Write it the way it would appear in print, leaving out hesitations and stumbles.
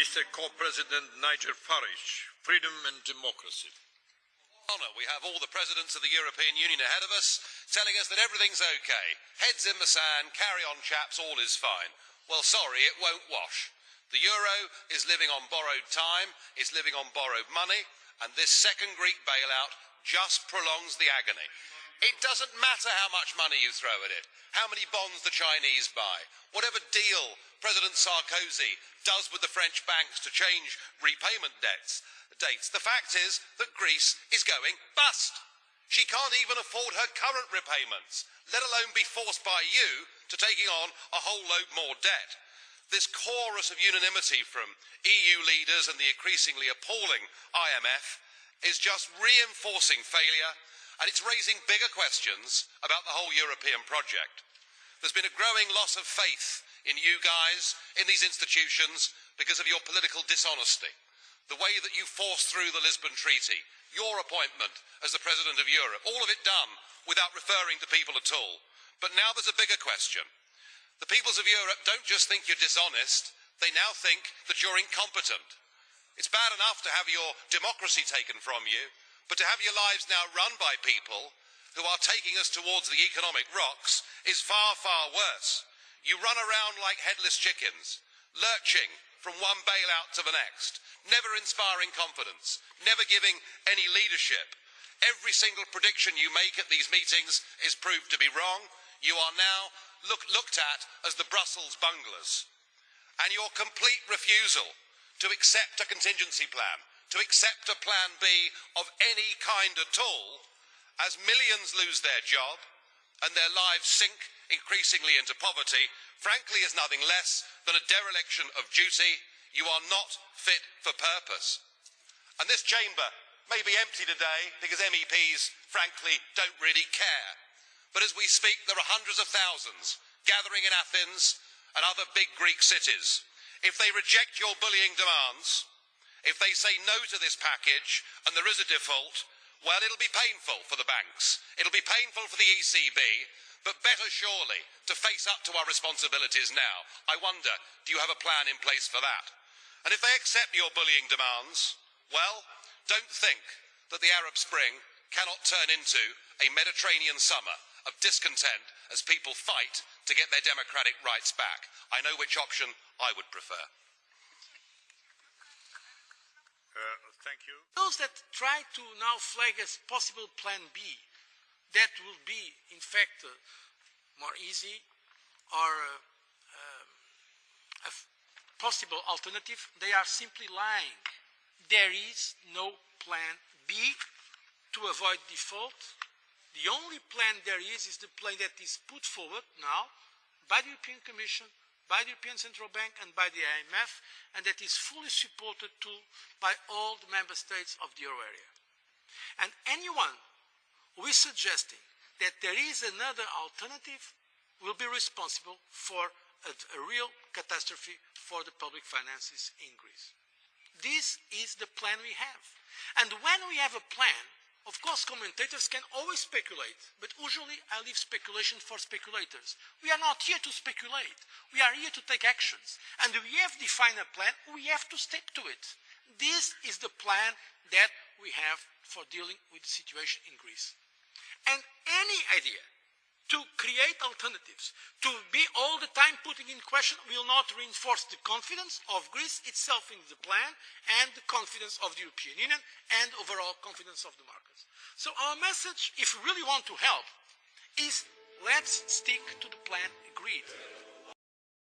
Mr. Co-President Nigel Farage, Freedom and Democracy. Honour, we have all the presidents of the European Union ahead of us telling us that everything's okay. Heads in the sand, carry on chaps, all is fine. Well, sorry, it won't wash. The euro is living on borrowed time, it's living on borrowed money, and this second Greek bailout just prolongs the agony. It doesn't matter how much money you throw at it, how many bonds the Chinese buy, whatever deal President Sarkozy does with the French banks to change repayment dates. The fact is that Greece is going bust. She can't even afford her current repayments, let alone be forced by you to taking on a whole load more debt. This chorus of unanimity from EU leaders and the increasingly appalling IMF is just reinforcing failure, and it's raising bigger questions about the whole European project. There's been a growing loss of faith in you guys, in these institutions, because of your political dishonesty. The way that you forced through the Lisbon Treaty, your appointment as the President of Europe, all of it done without referring to people at all. But now there's a bigger question. The peoples of Europe don't just think you're dishonest, they now think that you're incompetent. It's bad enough to have your democracy taken from you, but to have your lives now run by people who are taking us towards the economic rocks is far, far worse. You run around like headless chickens, lurching from one bailout to the next, never inspiring confidence, never giving any leadership. Every single prediction you make at these meetings is proved to be wrong. You are now looked at as the Brussels bunglers. And your complete refusal to accept a contingency plan, to accept a plan B of any kind at all, as millions lose their job and their lives sink increasingly into poverty, frankly is nothing less than a dereliction of duty. You are not fit for purpose. And this chamber may be empty today because MEPs, frankly, don't really care. But as we speak, there are hundreds of thousands gathering in Athens and other big Greek cities. If they reject your bullying demands, if they say no to this package and there is a default, well, it'll be painful for the banks. It'll be painful for the ECB, but better surely to face up to our responsibilities now. I wonder, do you have a plan in place for that? And if they accept your bullying demands, well, don't think that the Arab Spring cannot turn into a Mediterranean summer of discontent as people fight to get their democratic rights back. I know which option I would prefer. Thank you. Those that try to now flag as possible plan B, that will be, in fact, more easy or a possible alternative, they are simply lying. There is no plan B to avoid default. The only plan there is the plan that is put forward now by the European Commission, by the European Central Bank and by the IMF, and that is fully supported too by all the member states of the euro area. And anyone who is suggesting that there is another alternative will be responsible for a real catastrophe for the public finances in Greece. This is the plan we have. And when we have a plan, of course, commentators can always speculate, but usually I leave speculation for speculators. We are not here to speculate. We are here to take actions. And we have defined a plan, we have to stick to it. This is the plan that we have for dealing with the situation in Greece. And any idea to create alternatives, to be all the time putting in question, will not reinforce the confidence of Greece itself in the plan and the confidence of the European Union and overall confidence of the markets. So our message, if we really want to help, is let's stick to the plan agreed.